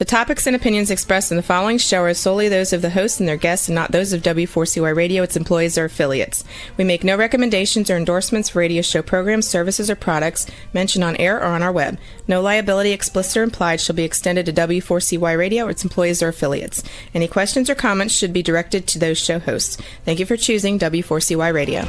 topics and opinions expressed in the following show are solely those of the host and their guests and not those of W4CY Radio, its employees, or affiliates. We make no recommendations or endorsements for radio show programs, services, or products mentioned on air or on our web. No liability, explicit or implied, shall be extended to W4CY Radio or its employees or affiliates. Any questions or comments should be directed to those show hosts. Thank you for choosing W4CY Radio.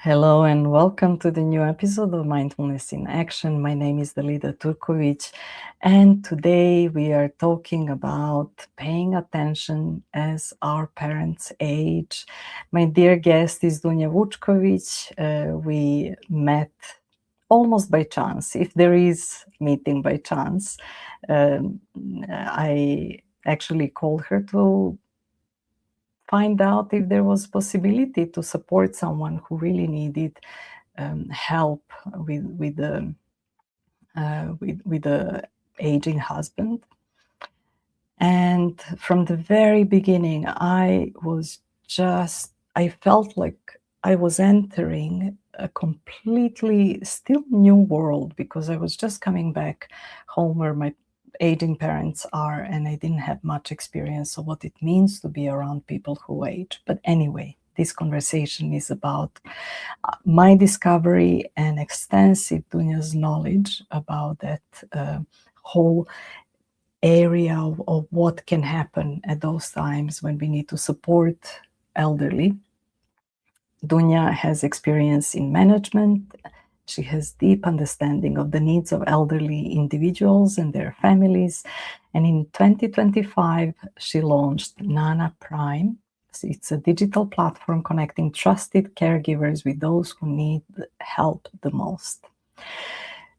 Hello and welcome to the new episode of Mindfulness in Action. My name is Dalida Turkovic, and today we are talking about paying attention as our parents age. My dear guest is Dunja Vučković. We met almost by chance, if there is meeting by chance. I actually called her to find out if there was possibility to support someone who really needed help with the aging husband. And from the very beginning, I felt like I was entering a completely still new world, because I was just coming back home where my aging parents are, and I didn't have much experience of what it means to be around people who age. But anyway, this conversation is about my discovery and extensive Dunja's knowledge about that whole area of what can happen at those times when we need to support elderly. Dunja has experience in management. She has deep understanding of the needs of elderly individuals and their families. And in 2025, she launched Nana Prime. It's a digital platform connecting trusted caregivers with those who need help the most.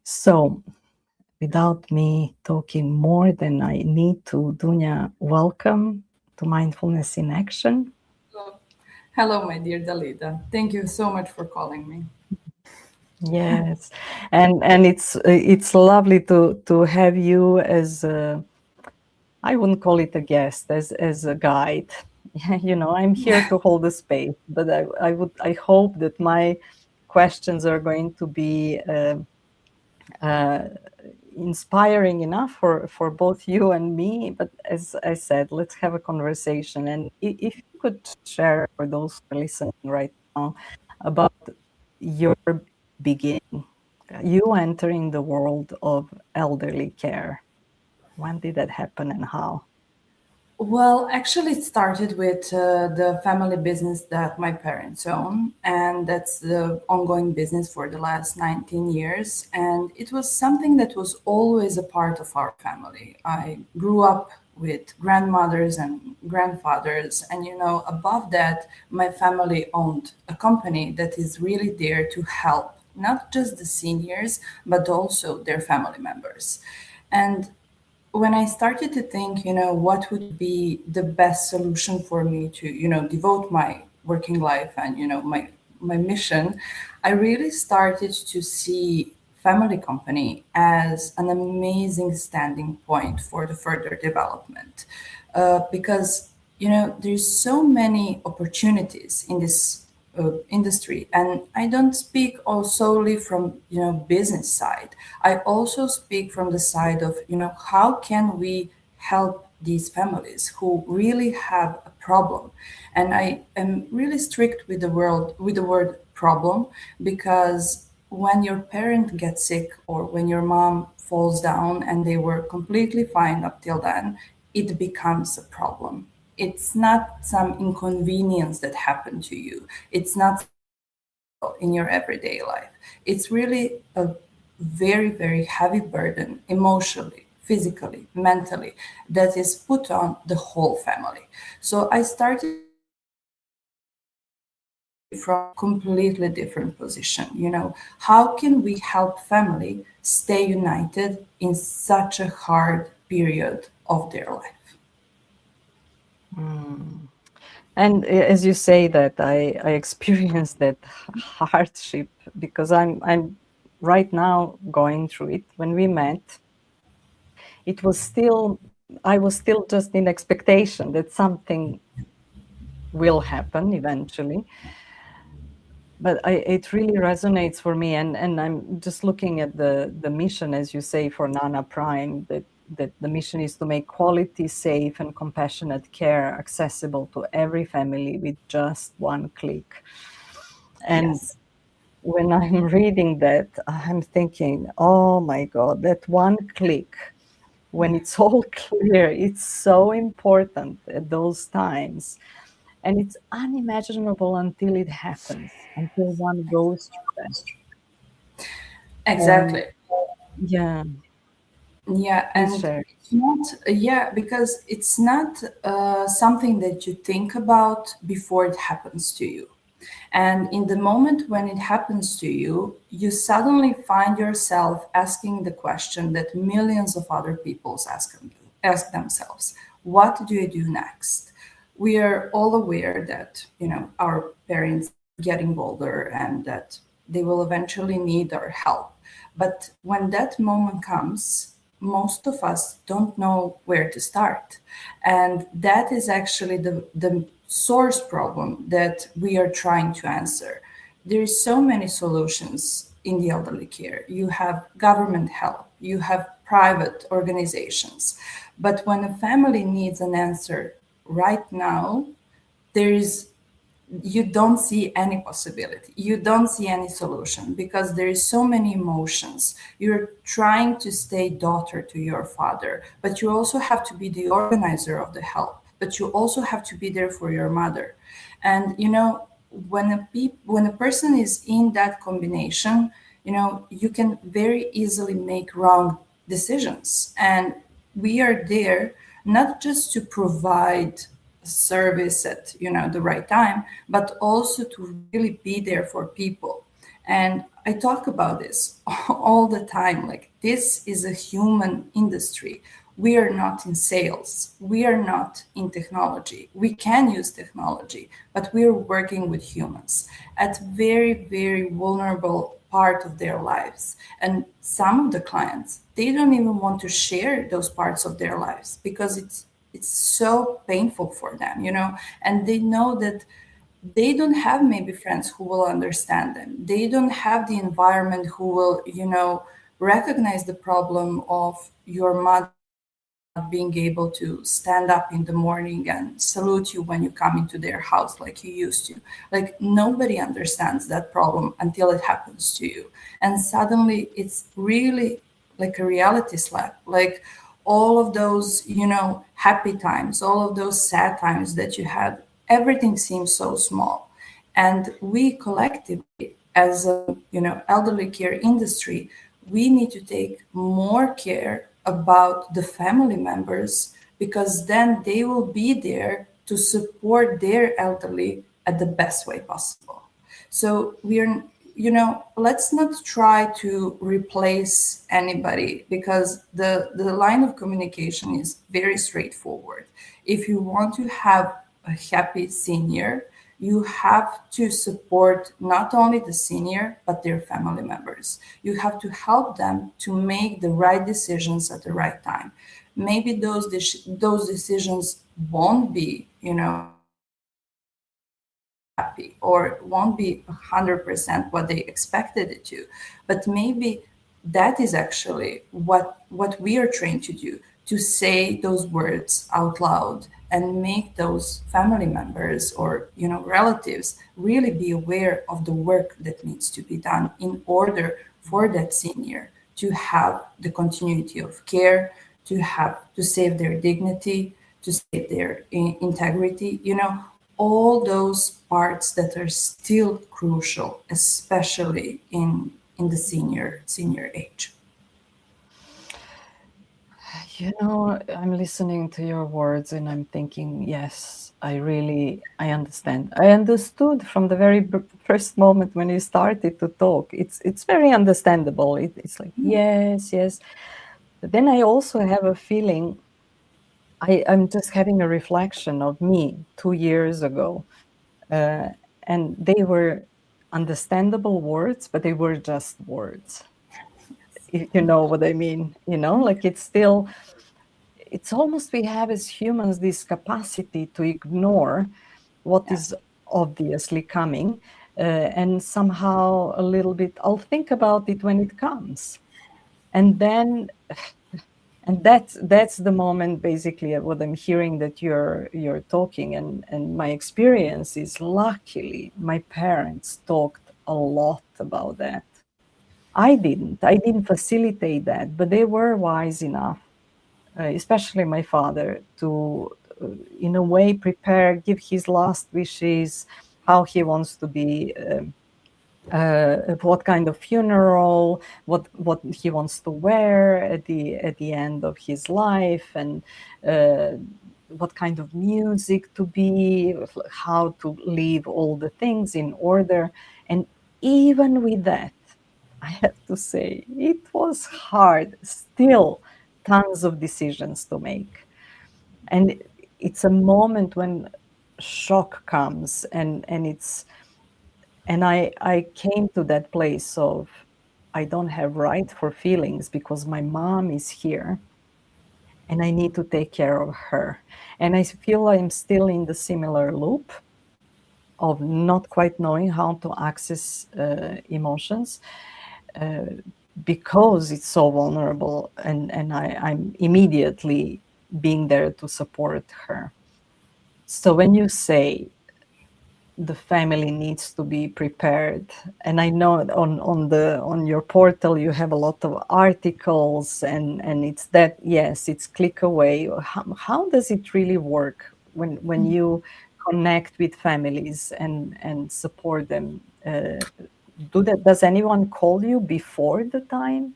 So, without me talking more than I need to, Dunja, welcome to Mindfulness in Action. Hello, my dear Dalida. Thank you so much for calling me. Yes, and it's lovely to have you as I wouldn't call it a guest, as a guide. You know, I'm here to hold the space, but I hope that my questions are going to be inspiring enough for both you and me. But as I said, let's have a conversation, and if you could share for those who are listening right now about your beginning, you entering the world of elderly care. When did that happen and how? Well, actually, it started with the family business that my parents own, and that's the ongoing business for the last 19 years. And it was something that was always a part of our family. I grew up with grandmothers and grandfathers, and above that, my family owned a company that is really there to help not just the seniors, but also their family members. And when I started to think, what would be the best solution for me to, devote my working life and, my mission, I really started to see family company as an amazing standing point for the further development. Because, there's so many opportunities in this industry, and I don't speak solely from business side. I also speak from the side of how can we help these families who really have a problem. And I am really strict with the word problem, because when your parent gets sick or when your mom falls down and they were completely fine up till then, it becomes a problem. It's not some inconvenience that happened to you. It's not in your everyday life. It's really a very, very heavy burden emotionally, physically, mentally, that is put on the whole family. So I started from a completely different position. How can we help family stay united in such a hard period of their life? And as you say that, I experienced that hardship, because I'm right now going through it. When we met, it was still, I was still just in expectation that something will happen eventually. But it really resonates for me, and I'm just looking at the mission, as you say, for Nana Prime, that the mission is to make quality, safe, and compassionate care accessible to every family with just one click. And Yes. when I'm reading that, I'm thinking, oh my God, that one click, when it's all clear, it's so important at those times. And it's unimaginable until it happens, until one goes through that. And Exactly. yeah, Yeah, please and share. it's not, yeah, because it's not something that you think about before it happens to you. And in the moment when it happens to you, you suddenly find yourself asking the question that millions of other people ask themselves: what do I do next? We are all aware that, our parents are getting older and that they will eventually need our help. But when that moment comes, most of us don't know where to start. And that is actually the source problem that we are trying to answer. There is so many solutions in the elderly care. You have government help, you have private organizations. But when a family needs an answer right now, there is you don't see any possibility, you don't see any solution, because there is so many emotions. You're trying to stay daughter to your father, but you also have to be the organizer of the help, but you also have to be there for your mother. And when a person is in that combination, you can very easily make wrong decisions. And we are there not just to provide service at the right time, but also to really be there for people. And I talk about this all the time, like, this is a human industry. We are not in sales, we are not in technology. We can use technology, but we are working with humans at very, very vulnerable part of their lives. And some of the clients, they don't even want to share those parts of their lives because it's so painful for them, and they know that they don't have maybe friends who will understand them. They don't have the environment who will, recognize the problem of your mother not being able to stand up in the morning and salute you when you come into their house like you used to. Like, nobody understands that problem until it happens to you. And suddenly it's really like a reality slap. Like, all of those, happy times, all of those sad times that you had, everything seems so small. And we collectively, as a elderly care industry, we need to take more care about the family members, because then they will be there to support their elderly at the best way possible. So let's not try to replace anybody, because the line of communication is very straightforward. If you want to have a happy senior, you have to support not only the senior, but their family members. You have to help them to make the right decisions at the right time. Maybe those decisions won't be, happy, or won't be 100% what they expected it to, but maybe that is actually what we are trained to do, to say those words out loud and make those family members or relatives really be aware of the work that needs to be done in order for that senior to have the continuity of care, to save their dignity, to save their integrity, all those parts that are still crucial, especially in the senior age. I'm listening to your words and I'm thinking, yes, I understand. I understood from the very first moment when you started to talk. It's very understandable. It's like, yes, yes. But then I also have a feeling, I'm just having a reflection of me 2 years ago. Uh, and they were understandable words, but they were just words. If you know what I mean, like it's almost we have as humans this capacity to ignore what is obviously coming, and somehow a little bit, I'll think about it when it comes. And then, and that's the moment basically of what I'm hearing that you're talking, and my experience is luckily my parents talked a lot about that. I didn't facilitate that, but they were wise enough, especially my father, to in a way prepare, give his last wishes, how he wants to be, what kind of funeral, what he wants to wear at the end of his life, and what kind of music to be, how to leave all the things in order. And even with that, I have to say, it was hard. Still, tons of decisions to make. And it's a moment when shock comes, and I came to that place of I don't have right for feelings because my mom is here and I need to take care of her. And I feel I'm still in the similar loop of not quite knowing how to access emotions, because it's so vulnerable, and I'm immediately being there to support her. So when you say the family needs to be prepared, and I know on your portal you have a lot of articles, and it's that, yes, it's click away. How does it really work when you connect with families and support them? Does anyone call you before the time?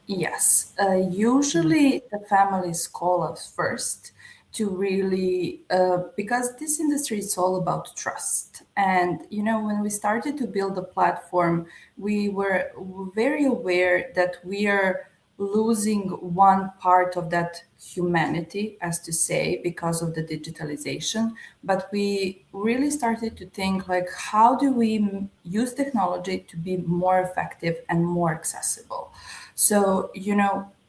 Yes, usually the families call us first to really, because this industry is all about trust. And, when we started to build the platform, we were very aware that we are losing one part of that humanity, as to say, because of the digitalization. But we really started to think like, how do we use technology to be more effective and more accessible? So,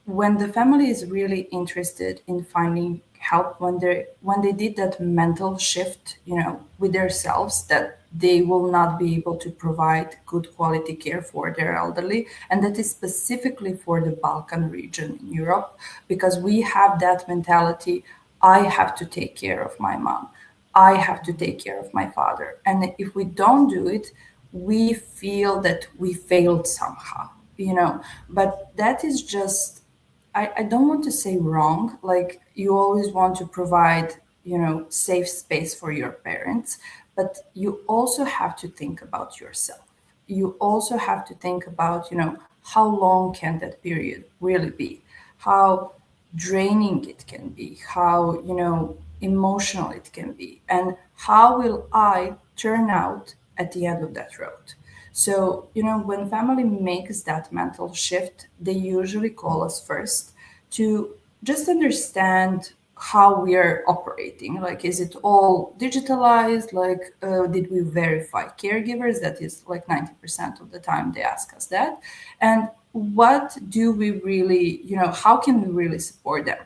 when the family is really interested in finding help, when they did that mental shift, with themselves, that they will not be able to provide good quality care for their elderly, and that is specifically for the Balkan region in Europe, because we have that mentality. I have to take care of my mom. I have to take care of my father. And if we don't do it, we feel that we failed somehow, but that is just, I don't want to say wrong. Like, you always want to provide, safe space for your parents, but you also have to think about yourself. You also have to think about, how long can that period really be? How draining it can be, how, emotional it can be, and how will I turn out at the end of that road? So, when family makes that mental shift, they usually call us first to just understand how we are operating. Like, is it all digitalized? Like, did we verify caregivers? That is like 90% of the time they ask us that. And what do we really, how can we really support them?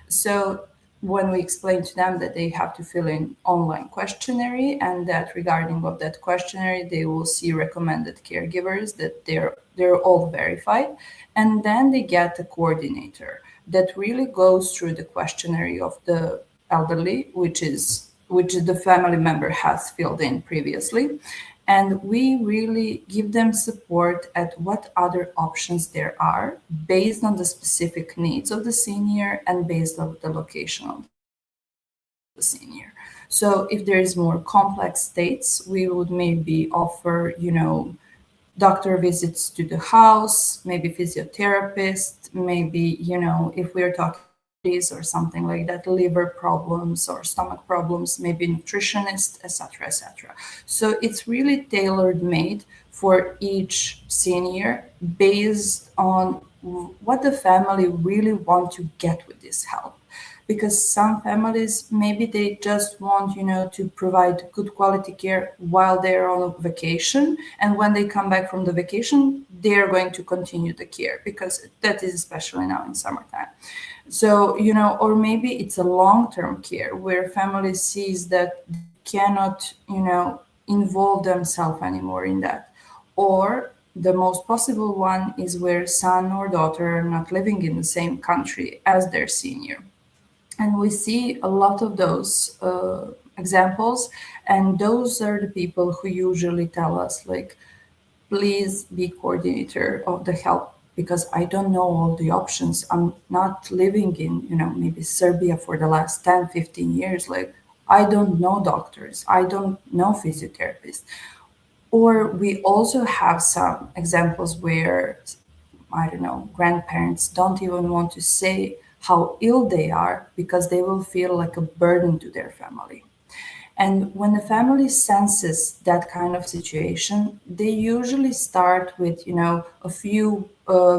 So when we explain to them that they have to fill in online questionnaire, and that regarding of that questionnaire they will see recommended caregivers, that they're all verified, and then they get a coordinator that really goes through the questionnaire of the elderly, which the family member has filled in previously, and we really give them support at what other options there are based on the specific needs of the senior and based on the location of the senior. So if there is more complex states, we would maybe offer, doctor visits to the house, maybe physiotherapist, maybe, if we're talking or something like that, liver problems or stomach problems, maybe nutritionist, etc., etc. So it's really tailor made for each senior based on what the family really want to get with this help. because some families, maybe they just want, to provide good quality care while they're on a vacation. And when they come back from the vacation, they're going to continue the care, because that is especially now in summertime. So, or maybe it's a long-term care where family sees that they cannot, involve themselves anymore in that. Or the most possible one is where son or daughter are not living in the same country as their senior. And we see a lot of those examples. And those are the people who usually tell us, like, please be coordinator of the help, because I don't know all the options. I'm not living in, maybe Serbia for the last 10, 15 years. Like, I don't know doctors. I don't know physiotherapists. Or we also have some examples where, I don't know, grandparents don't even want to say how ill they are because they will feel like a burden to their family. And when the family senses that kind of situation, they usually start with, a few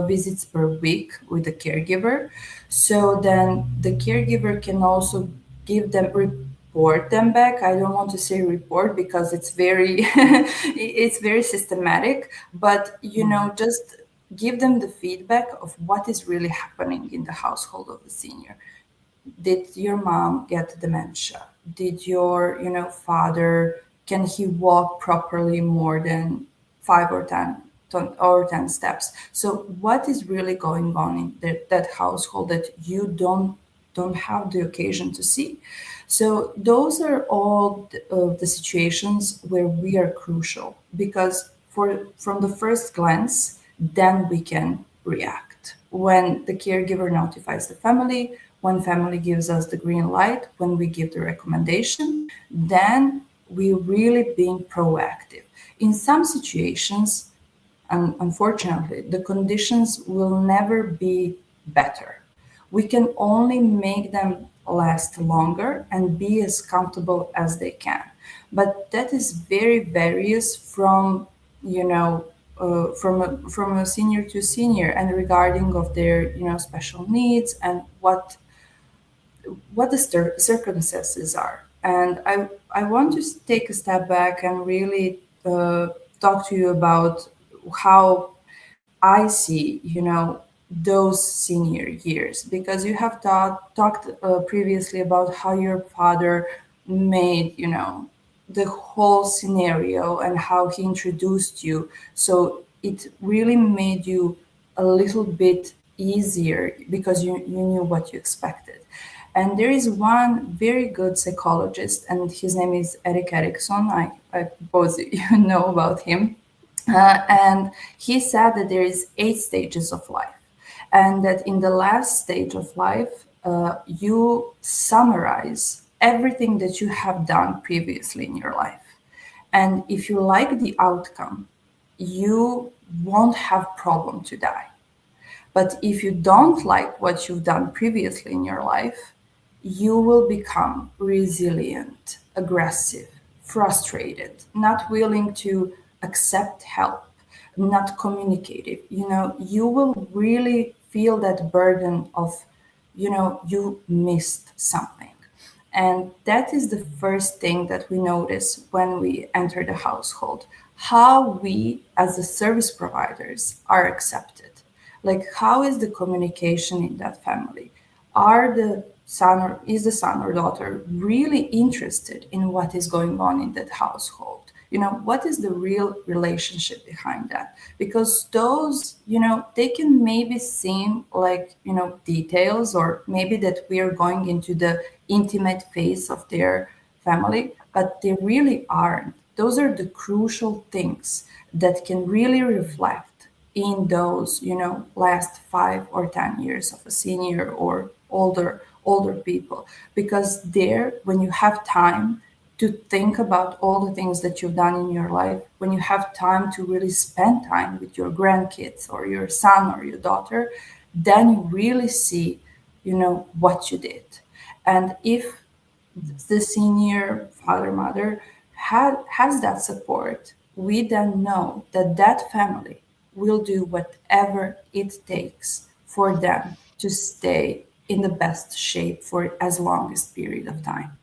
visits per week with the caregiver. So then the caregiver can also give them, report them back. I don't want to say report because it's very it's very systematic, but just give them the feedback of what is really happening in the household of the senior. Did your mom get dementia? Did your father, can he walk properly more than 5 or 10 steps? So what is really going on in that household that you don't have the occasion to see? So those are all the situations where we are crucial, because from the first glance, then we can react. When the caregiver notifies the family, when family gives us the green light, when we give the recommendation, then we're really being proactive. In some situations, and unfortunately, the conditions will never be better. We can only make them last longer and be as comfortable as they can. But that is very various from, from a senior to senior, and regarding of their, special needs and what the circumstances are. And I want to take a step back and really talk to you about how I see, those senior years, because you have talked previously about how your father made, the whole scenario and how he introduced you. So it really made you a little bit easier because you knew what you expected. And there is one very good psychologist, and his name is Erik Erikson. I suppose you know about him. And he said that there is 8 stages of life, and that in the last stage of life, you summarize everything that you have done previously in your life. And if you like the outcome, you won't have problem to die. But if you don't like what you've done previously in your life, you will become resilient, aggressive, frustrated, not willing to accept help, not communicative. You will really feel that burden of, you missed something. And that is the first thing that we notice when we enter the household, how we as the service providers are accepted. Like, how is the communication in that family? Is the son or daughter really interested in what is going on in that household? What is the real relationship behind that? Because those, they can maybe seem like, details, or maybe that we are going into the intimate phase of their family, but they really aren't. Those are the crucial things that can really reflect in those, last 5 or 10 years of a senior or older people. Because there, when you have time to think about all the things that you've done in your life, when you have time to really spend time with your grandkids or your son or your daughter, then you really see, what you did. And if the senior father, mother has that support, we then know that that family will do whatever it takes for them to stay in the best shape for as longest period of time.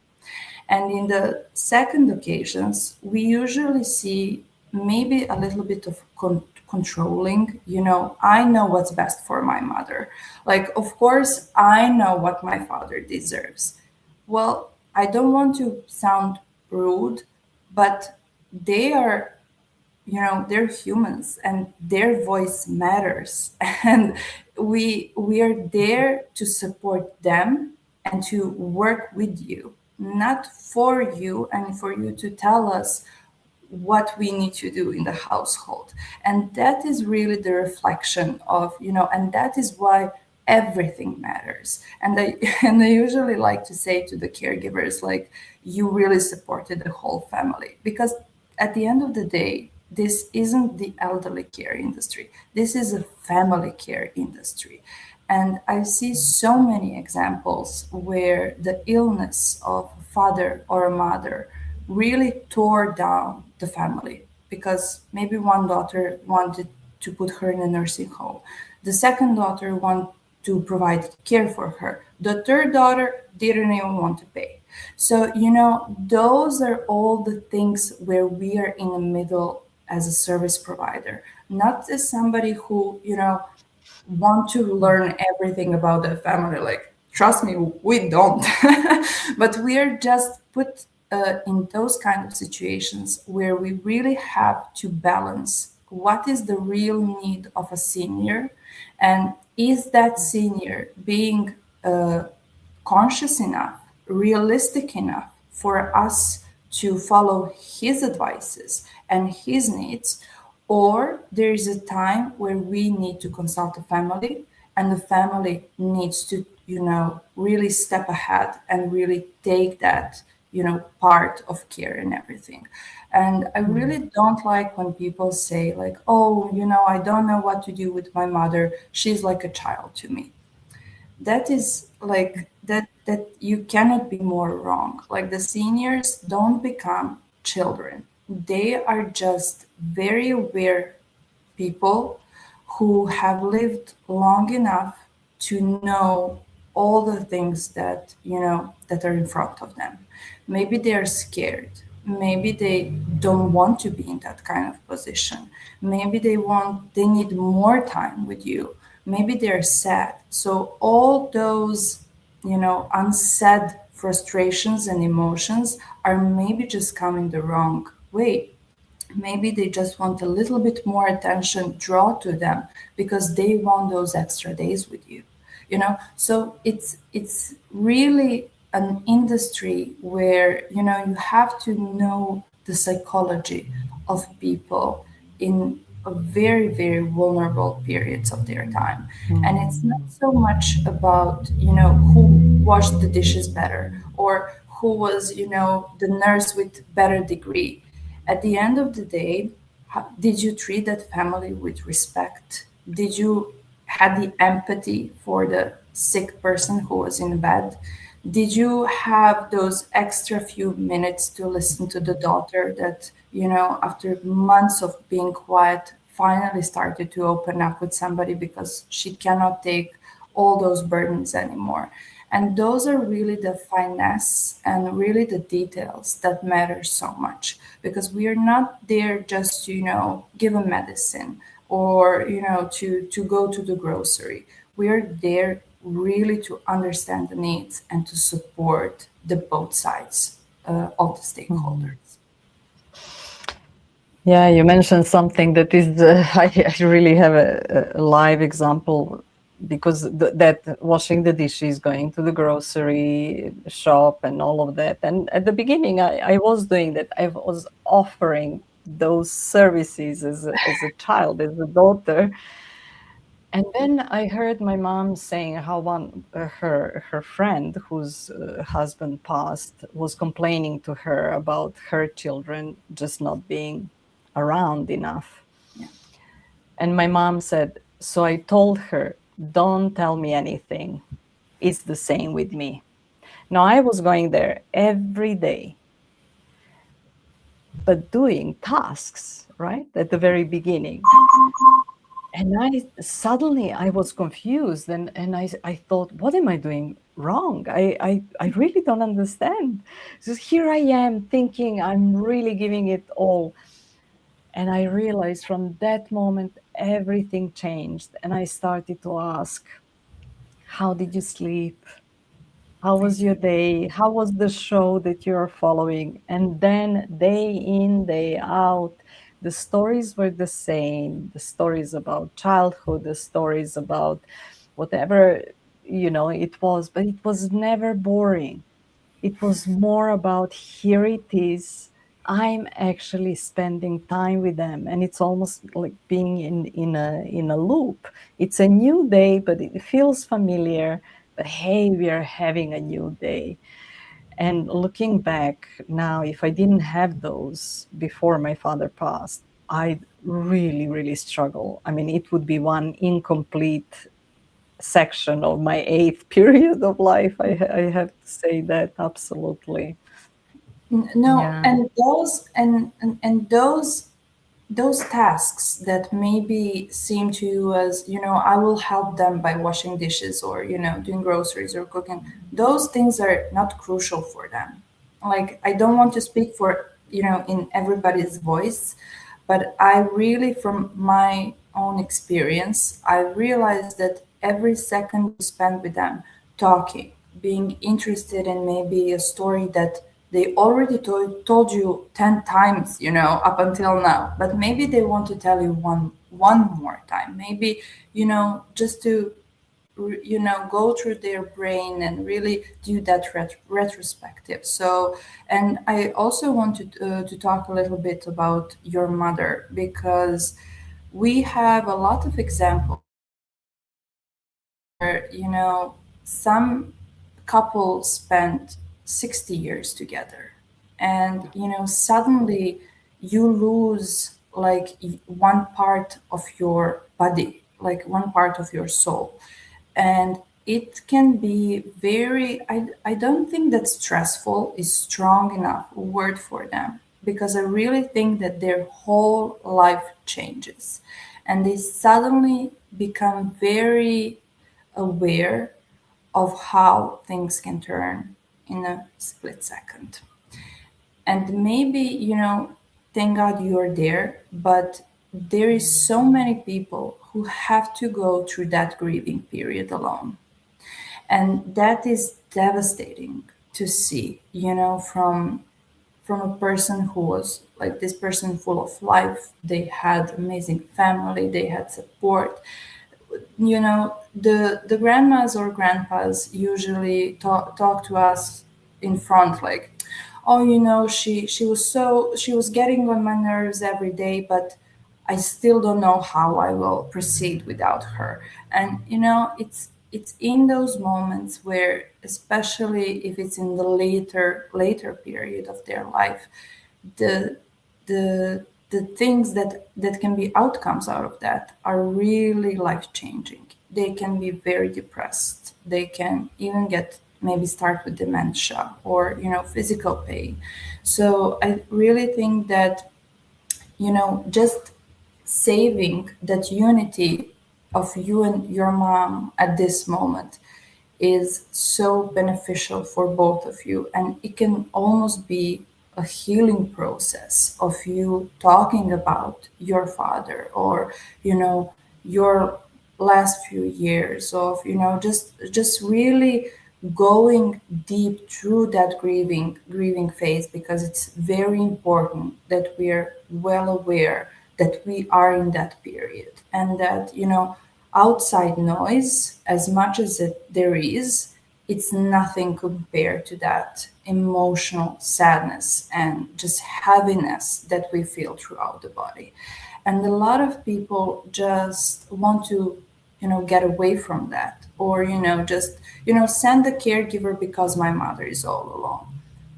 And in the second occasions, we usually see maybe a little bit of controlling. I know what's best for my mother. Like, of course, I know what my father deserves. Well, I don't want to sound rude, but they are, they're humans and their voice matters. And we are there to support them and to work with you, not for you and for you to tell us what we need to do in the household. And that is really the reflection of, and that is why everything matters. And I and I usually like to say to the caregivers, like, you really supported the whole family, because at the end of the day, this isn't the elderly care industry. This is a family care industry. And I see so many examples where the illness of a father or a mother really tore down the family, because maybe one daughter wanted to put her in a nursing home. The second daughter wanted to provide care for her. The third daughter didn't even want to pay. So, those are all the things where we are in the middle as a service provider, not as somebody who, want to learn everything about the family. Like, trust me, we don't. But we are just put in those kind of situations where we really have to balance what is the real need of a senior, and is that senior being conscious enough, realistic enough for us to follow his advices and his needs, or there is a time where we need to consult the family, and the family needs to, really step ahead and really take that, part of care and everything. And I really don't like when people say, like, oh, I don't know what to do with my mother. She's like a child to me. That is like that you cannot be more wrong. Like, the seniors don't become children. They are just very aware people who have lived long enough to know all the things that that are in front of them. Maybe they are scared, maybe they don't want to be in that kind of position, maybe they need more time with you, maybe they're sad. So all those unsaid frustrations and emotions are maybe just coming the wrong way. Maybe they just want a little bit more attention drawn to them because they want those extra days with you. So it's really an industry where you have to know the psychology of people in a very, very vulnerable periods of their time. And it's not so much about who washed the dishes better, or who was the nurse with better degree. At the end of the day, did you treat that family with respect? Did you had the empathy for the sick person who was in bed? Did you have those extra few minutes to listen to the daughter that, after months of being quiet, finally started to open up with somebody because she cannot take all those burdens anymore? And those are really the finesse and really the details that matter so much, because we are not there just to, give a medicine or, to go to the grocery. We are there really to understand the needs and to support the both sides of the stakeholders. Yeah, you mentioned something that is, I really have a live example, because that washing the dishes, going to the grocery shop and all of that. And at the beginning, I was doing that. I was offering those services as a child, as a daughter. And then I heard my mom saying how her friend whose husband passed was complaining to her about her children just not being around enough. Yeah. And my mom said, so I told her, don't tell me anything. It's the same with me. Now, I was going there every day, but doing tasks, right, at the very beginning. And I was confused, and I thought, what am I doing wrong? I really don't understand. So here I am thinking I'm really giving it all. And I realized from that moment, everything changed. And I started to ask, how did you sleep? How I was see. your day? How was the show that you're following? And then day in, day out, the stories were the same. The stories about childhood, the stories about whatever, it was, but it was never boring. It was more about, here it is. I'm actually spending time with them, and it's almost like being in a loop. It's a new day, but it feels familiar. But hey, we are having a new day. And looking back now, if I didn't have those before my father passed, I'd really, really struggle. I mean, it would be one incomplete section of my eighth period of life. I have to say that absolutely. No, Yeah. and those tasks that maybe seem to you as, I will help them by washing dishes or, doing groceries or cooking, those things are not crucial for them. Like, I don't want to speak for, in everybody's voice, but I really, from my own experience, I realized that every second you spend with them talking, being interested in maybe a story that they already told you 10 times, up until now, but maybe they want to tell you one more time, maybe, just to go through their brain and really do that retrospective. So, and I also wanted to talk a little bit about your mother, because we have a lot of examples where, some couples spent 60 years together, and suddenly you lose like one part of your body, like one part of your soul. And it can be very, I don't think that stressful is strong enough word for them, because I really think that their whole life changes, and they suddenly become very aware of how things can turn in a split second. And maybe, thank God you're there, but there is so many people who have to go through that grieving period alone. And that is devastating to see, from a person who was like this person full of life. They had amazing family, they had support. The grandmas or grandpas usually talk to us in front, like, oh, she was getting on my nerves every day, but I still don't know how I will proceed without her. And it's in those moments where, especially if it's in the later period of their life, the the things that can be outcomes out of that are really life changing. They can be very depressed. They can even get, maybe start with dementia or physical pain. So I really think that just saving that unity of you and your mom at this moment is so beneficial for both of you, and it can almost be a healing process of you talking about your father, or your last few years of just really going deep through that grieving phase, because it's very important that we're well aware that we are in that period, and that outside noise, as much as there is, it's nothing compared to that emotional sadness and just heaviness that we feel throughout the body. And a lot of people just want to get away from that, or just send a caregiver because my mother is all alone.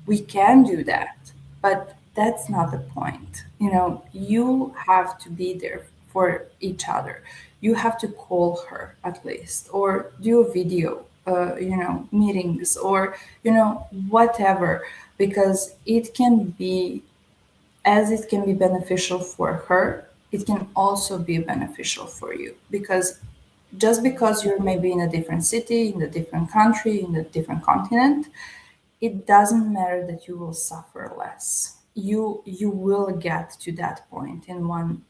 We can do that, but that's not the point. You have to be there for each other. You have to call her at least, or do a video meetings, or whatever, because it can be beneficial for her, it can also be beneficial for you, because just because you're maybe in a different city, in a different country, in a different continent, it doesn't matter that you will suffer less. You will get to that point in one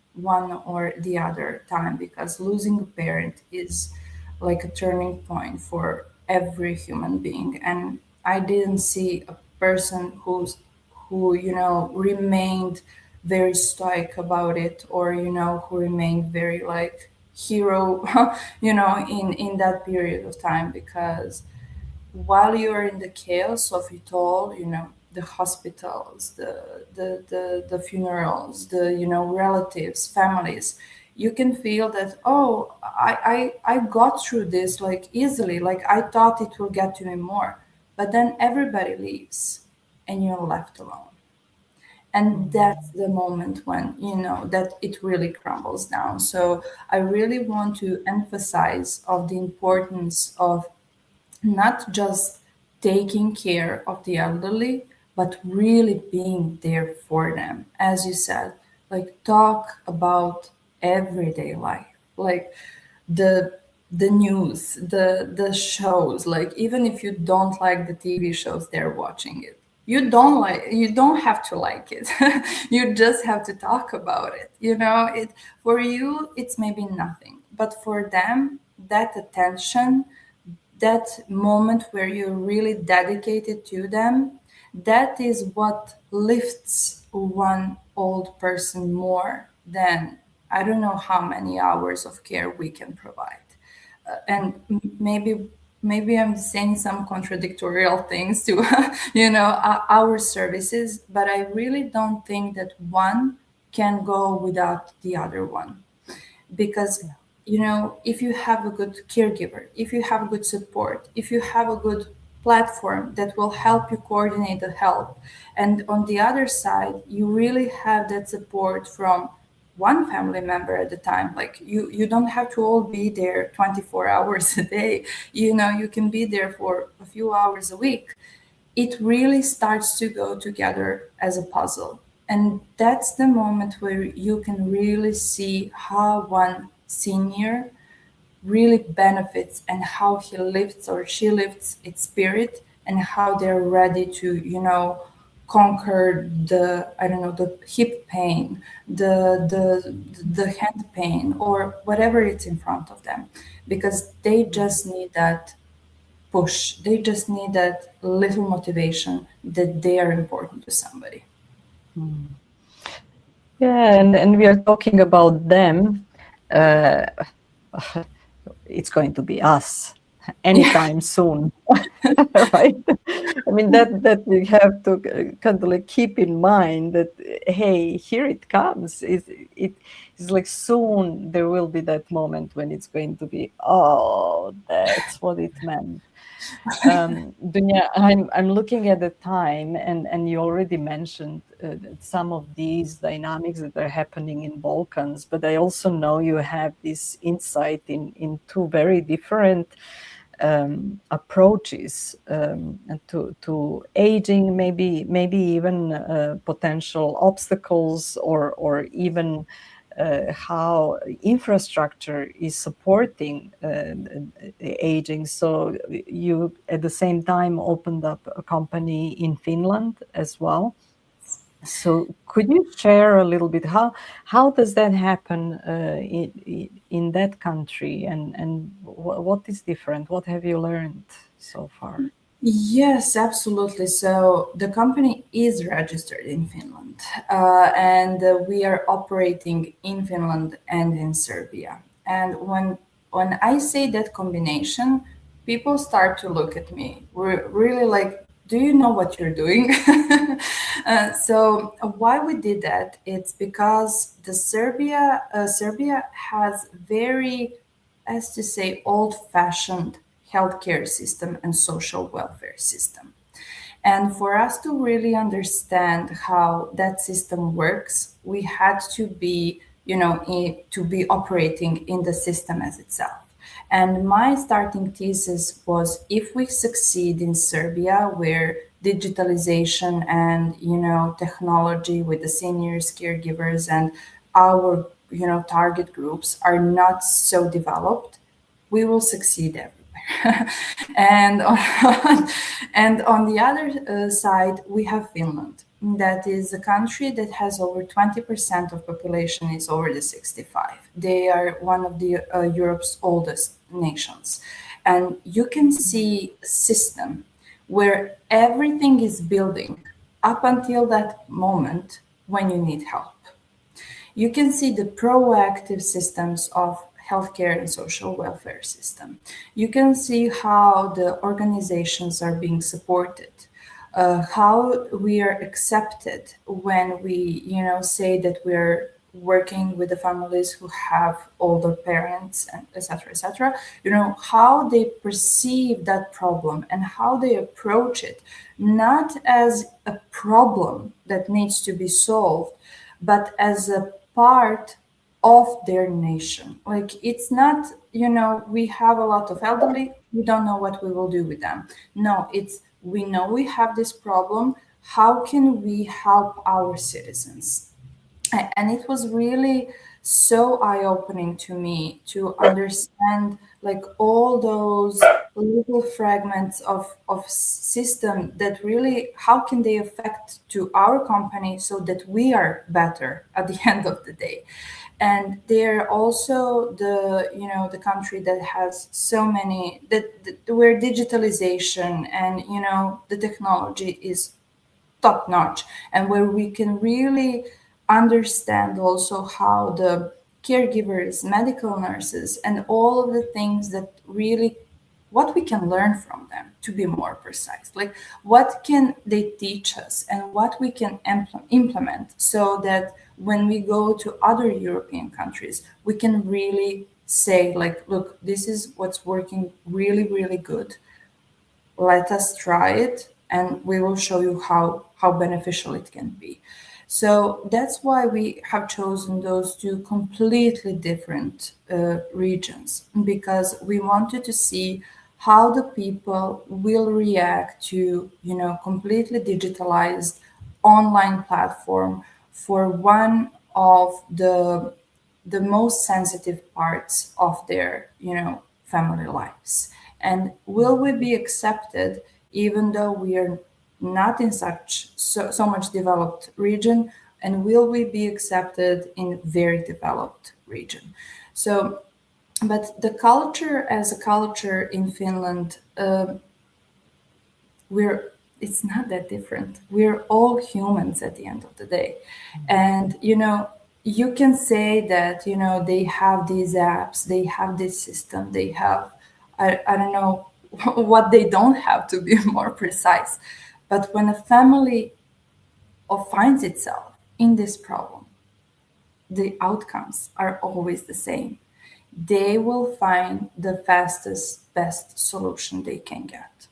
or the other time, because losing a parent is like a turning point for every human being. And I didn't see a person who remained very stoic about it, or who remained very like hero in that period of time. Because while you're in the chaos of it all, the hospitals, the funerals, the relatives, families, you can feel that, oh, I got through this like easily, like I thought it will get to me more. But then everybody leaves and you're left alone. And that's the moment when that it really crumbles down. So I really want to emphasize of the importance of not just taking care of the elderly, but really being there for them. As you said, like talk about everyday life, like the the news, the shows. Like even if you don't like the TV shows, they're watching it. You don't have to like it. You just have to talk about it. It for you, it's maybe nothing, but for them, that attention, that moment where you're really dedicated to them, that is what lifts one old person more than I don't know how many hours of care we can provide. And maybe I'm saying some contradictorial things to our services, but I really don't think that one can go without the other one. Because if you have a good caregiver, if you have good support, if you have a good platform that will help you coordinate the help, and on the other side you really have that support from one family member at a time, like you don't have to all be there 24 hours a day. You can be there for a few hours a week. It really starts to go together as a puzzle. And that's the moment where you can really see how one senior really benefits, and how he lifts or she lifts its spirit, and how they're ready to, conquer the, I don't know, the hip pain, the hand pain, or whatever it's in front of them. Because they just need that push. They just need that little motivation that they are important to somebody. Yeah, and we are talking about them. Uh, it's going to be us anytime soon, right? I mean that we have to kind of like keep in mind that, hey, here it comes. It's like soon there will be that moment when it's going to be, oh, that's what it meant. Dunja, I'm looking at the time, and you already mentioned some of these dynamics that are happening in Balkans, but I also know you have this insight in two very different approaches to aging, maybe even potential obstacles, or even how infrastructure is supporting aging. So you at the same time opened up a company in Finland as well. So could you share a little bit how does that happen in that country, and what is different? What have you learned so far? Yes, absolutely. So the company is registered in Finland, and we are operating in Finland and in Serbia. And when I say that combination, people start to look at me. We're really like, do you know what you're doing? So why we did that? It's because Serbia has very, as to say, old-fashioned healthcare system and social welfare system. And for us to really understand how that system works, we had to be, to be operating in the system as itself. And my starting thesis was, if we succeed in Serbia, where digitalization and technology with the seniors, caregivers, and our target groups are not so developed, we will succeed everywhere. and on the other side, we have Finland. That is a country that has over 20% of population is over the 65. They are one of the Europe's oldest nations. And you can see a system where everything is building up until that moment when you need help. You can see the proactive systems of healthcare and social welfare system. You can see how the organizations are being supported, how we are accepted when we, say that we're working with the families who have older parents, and etc., etc. How they perceive that problem and how they approach it, not as a problem that needs to be solved, but as a part of their nation. Like, it's not, we have a lot of elderly, we don't know what we will do with them. No, it's, we know we have this problem. How can we help our citizens? And it was really so eye-opening to me to understand, like, all those little fragments of system that really, how can they affect to our company so that we are better at the end of the day. And they're also the country that has so many that where digitalization and the technology is top notch, and where we can really understand also how the caregivers, medical nurses, and all of the things that really, what we can learn from them, to be more precise, like what can they teach us and what we can implement, so that when we go to other European countries, we can really say, like, look, this is what's working really, really good. Let us try it, and we will show you how beneficial it can be. So that's why we have chosen those two completely different regions, because we wanted to see how the people will react to, completely digitalized online platform for one of the most sensitive parts of their, family lives. And will we be accepted even though we are not in so much developed region, and will we be accepted in very developed region? So, but the culture as a culture in Finland, it's not that different. We're all humans at the end of the day. And, you can say that, they have these apps, they have this system, they have, I don't know what they don't have, to be more precise. But when a family finds itself in this problem, the outcomes are always the same. They will find the fastest, best solution they can get.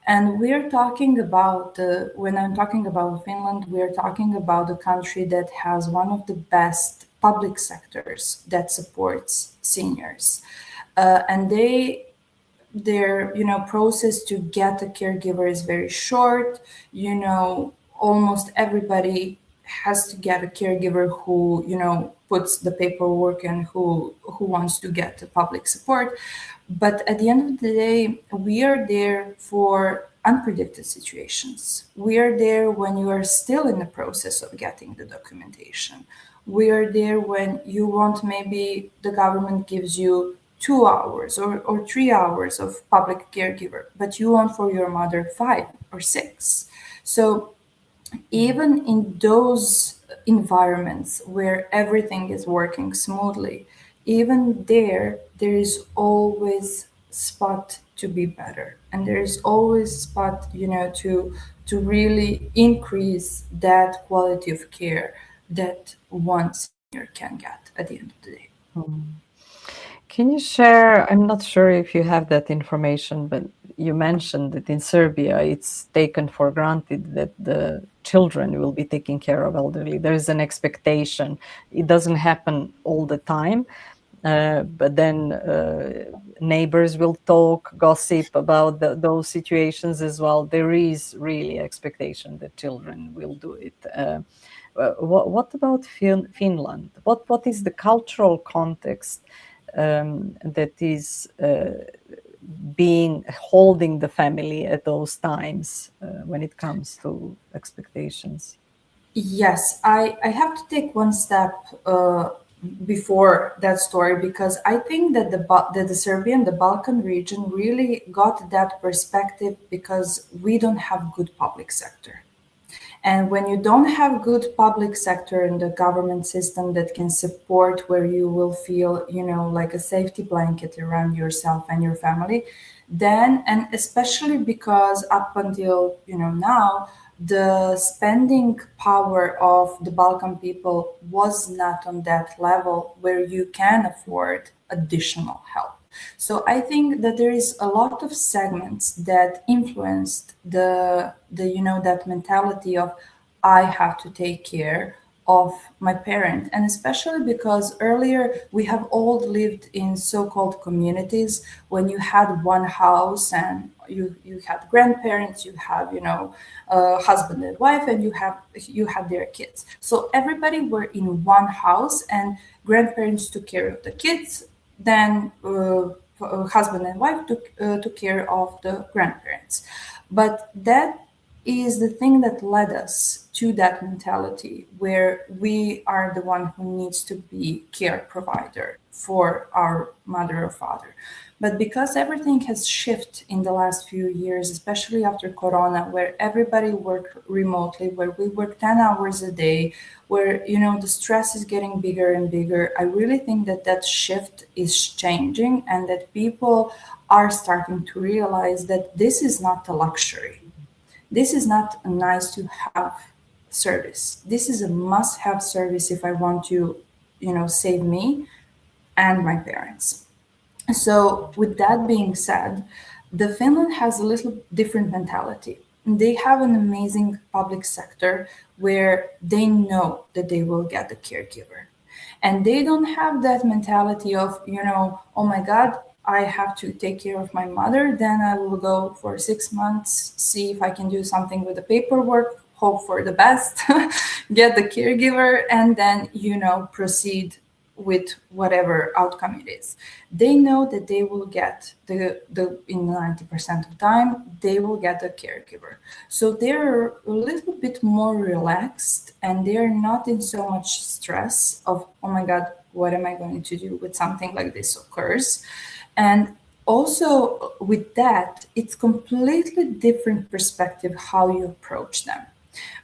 And we're talking about, when I'm talking about Finland, we're talking about a country that has one of the best public sectors that supports seniors. And their process to get a caregiver is very short. Almost everybody has to get a caregiver who puts the paperwork and who wants to get the public support. But at the end of the day, we are there for unpredicted situations. We are there when you are still in the process of getting the documentation. We are there when you want, maybe the government gives you 2 hours or 3 hours of public caregiver, but you want for your mother 5 or 6. So even in those environments where everything is working smoothly, even there is always spot to be better, and there is always spot to really increase that quality of care that one senior can get at the end of the day. Can you share, I'm not sure if you have that information, but you mentioned that in Serbia, it's taken for granted that the children will be taking care of elderly. There is an expectation. It doesn't happen all the time, But then neighbors will talk, gossip about those situations as well. There is really expectation that children will do it. What about Finland? What is the cultural context that is holding the family at those times when it comes to expectations? Yes, I have to take one step before that story, because I think that the Serbian, the Balkan region really got that perspective because we don't have good public sector. And when you don't have good public sector and the government system that can support, where you will feel, like a safety blanket around yourself and your family, then, and especially because up until, now, the spending power of the Balkan people was not on that level where you can afford additional help. So I think that there is a lot of segments that influenced that mentality of I have to take care of my parent. And especially because earlier we have all lived in so-called communities when you had one house and you had grandparents, you have husband and wife, and you had their kids. So everybody were in one house, and grandparents took care of the kids. Then husband and wife took care of the grandparents. But that is the thing that led us to that mentality where we are the one who needs to be care provider for our mother or father. But because everything has shifted in the last few years, especially after Corona, where everybody worked remotely, where we work 10 hours a day, where the stress is getting bigger and bigger, I really think that shift is changing, and that people are starting to realize that this is not a luxury. This is not a nice to have service. This is a must have service if I want to, save me and my parents. So, with that being said, the Finland has a little different mentality. They have an amazing public sector where they know that they will get the caregiver. And they don't have that mentality of, oh my God, I have to take care of my mother. Then I will go for 6 months, see if I can do something with the paperwork, hope for the best, get the caregiver, and then, proceed with whatever outcome it is. They know that they will get the in 90% of time, they will get the caregiver. So they're a little bit more relaxed, and they're not in so much stress of, oh my God, what am I going to do with something like this occurs? And also with that, it's completely different perspective how you approach them.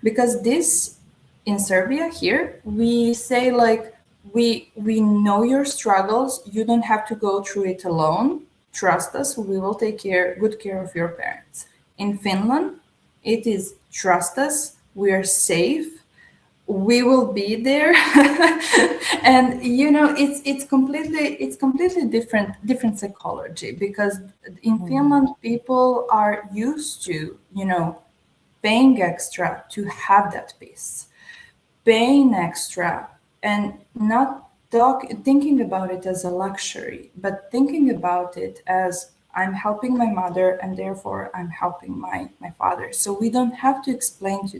Because this in Serbia here, we say like, we know your struggles. You don't have to go through it alone. Trust us. We will take good care of your parents. In Finland, it is trust us. We are safe. We will be there. And it's completely different psychology, because in Finland people are used to paying extra to have that peace, paying extra, and not thinking about it as a luxury, but thinking about it as I'm helping my mother, and therefore I'm helping my father. So we don't have to explain to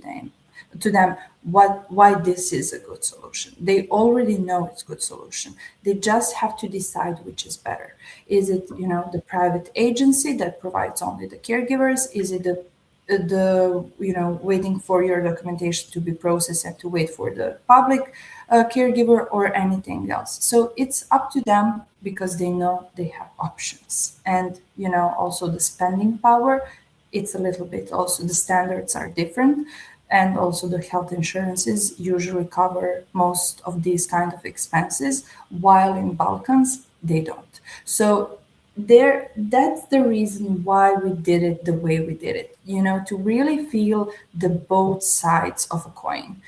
them why this is a good solution. They already know it's a good solution. They just have to decide which is better. Is it the private agency that provides only the caregivers? Is it the waiting for your documentation to be processed and to wait for the public caregiver, or anything else? So it's up to them, because they know they have options. And also the spending power, it's a little bit, also the standards are different, and also the health insurances usually cover most of these kind of expenses, while in Balkans they don't. So that's the reason why we did it the way we did it, to really feel the both sides of a coin,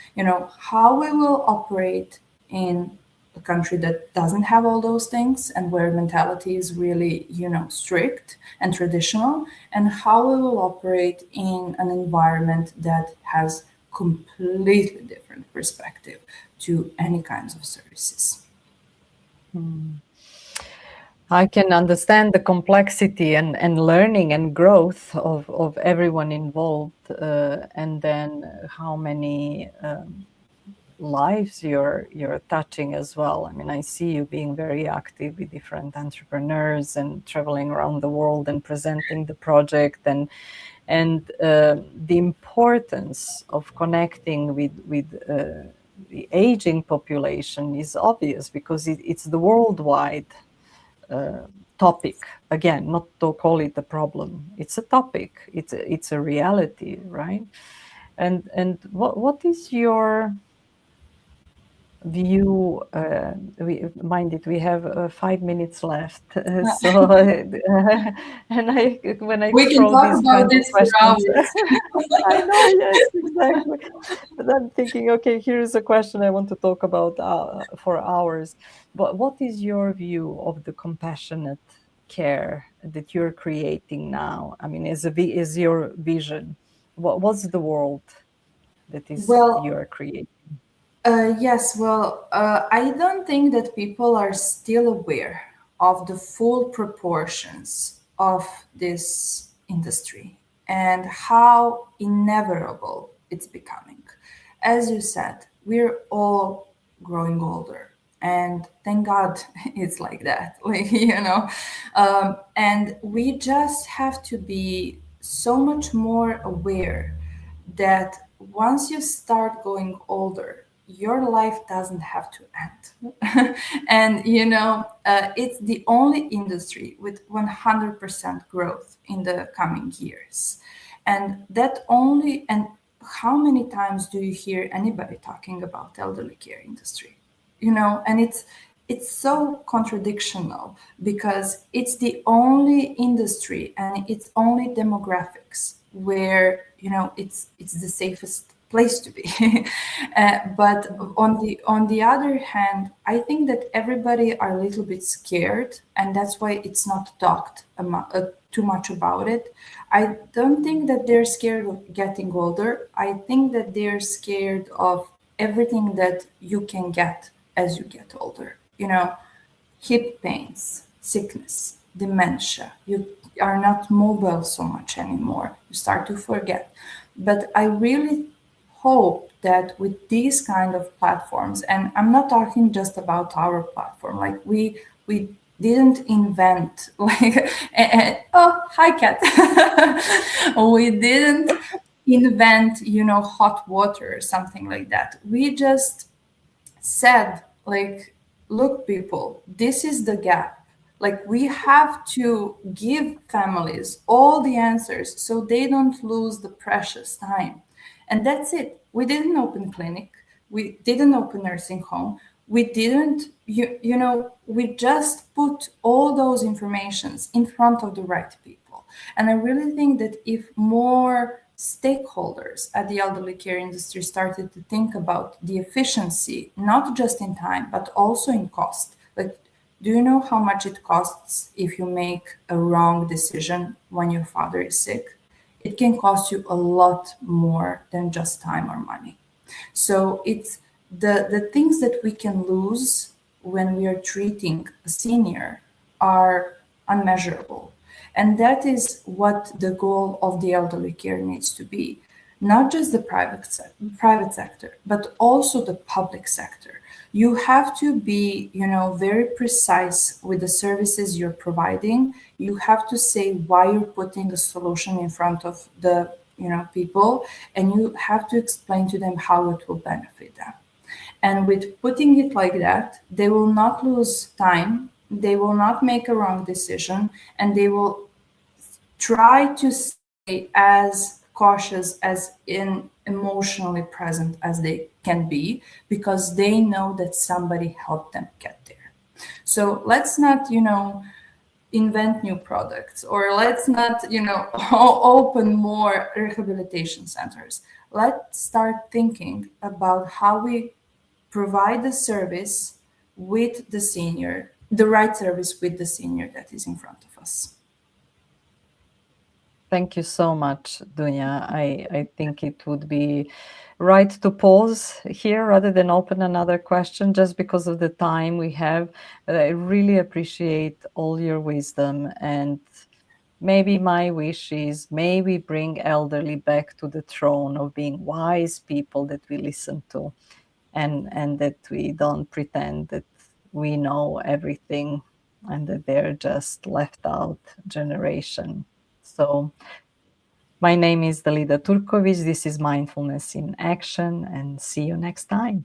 how we will operate in a country that doesn't have all those things, and where mentality is really strict and traditional, and how we will operate in an environment that has completely different perspective to any kinds of services. I can understand the complexity and learning and growth of everyone involved, and then how many lives you're touching as well. I mean, I see you being very active with different entrepreneurs and traveling around the world and presenting the project, and the importance of connecting with the aging population is obvious, because it's the worldwide topic. Again, not to call it a problem, it's a topic, it's a reality, right? And what is your view? Mind it, we have 5 minutes left, so and when I We can throw talk these about kinds of this for questions, hours. I know, yes, exactly. But I'm thinking, okay, here's a question I want to talk about for hours. But what is your view of the compassionate care that you're creating now? I mean, is your vision? What's the world that is Well, you're creating? yes, well, I don't think that people are still aware of the full proportions of this industry and how inevitable it's becoming. As you said, we're all growing older, and thank God it's like that. Like, and we just have to be so much more aware that once you start going older, your life doesn't have to end. And it's the only industry with 100% growth in the coming years. And how many times do you hear anybody talking about elderly care industry? And it's so contradictional, because it's the only industry and it's only demographics where it's the safest place to be. But on the other hand, I think that everybody are a little bit scared, and that's why it's not talked too much about it. I don't think that they're scared of getting older. I think that they're scared of everything that you can get as you get older. Hip pains, sickness, dementia. You are not mobile so much anymore. You start to forget. But I really hope that with these kind of platforms, and I'm not talking just about our platform, like we didn't invent like oh, hi cat. We didn't invent hot water or something like that. We just said, like, look, people, this is the gap. Like, we have to give families all the answers so they don't lose the precious time. And that's it. We didn't open clinic. We didn't open nursing home. We didn't, we just put all those informations in front of the right people. And I really think that if more stakeholders at the elderly care industry started to think about the efficiency, not just in time, but also in cost. Like, do you know how much it costs if you make a wrong decision when your father is sick? It can cost you a lot more than just time or money. So it's the things that we can lose when we are treating a senior are unmeasurable. And that is what the goal of the elderly care needs to be. Not just the private sector, but also the public sector. You have to be, very precise with the services you're providing. You have to say why you're putting a solution in front of the, people, and you have to explain to them how it will benefit them. And with putting it like that, they will not lose time, they will not make a wrong decision, and they will try to stay as cautious as emotionally present as they can be, because they know that somebody helped them get there. So let's not, invent new products, or let's not, open more rehabilitation centers. Let's start thinking about how we provide the service with the senior, the right service with the senior that is in front of us. Thank you so much, Dunja. I think it would be right to pause here rather than open another question just because of the time we have. But I really appreciate all your wisdom, and maybe my wish is maybe bring elderly back to the throne of being wise people that we listen to, and that we don't pretend that we know everything and that they're just left out generation. So my name is Dalida Turkovic. This is Mindfulness in Action, and see you next time.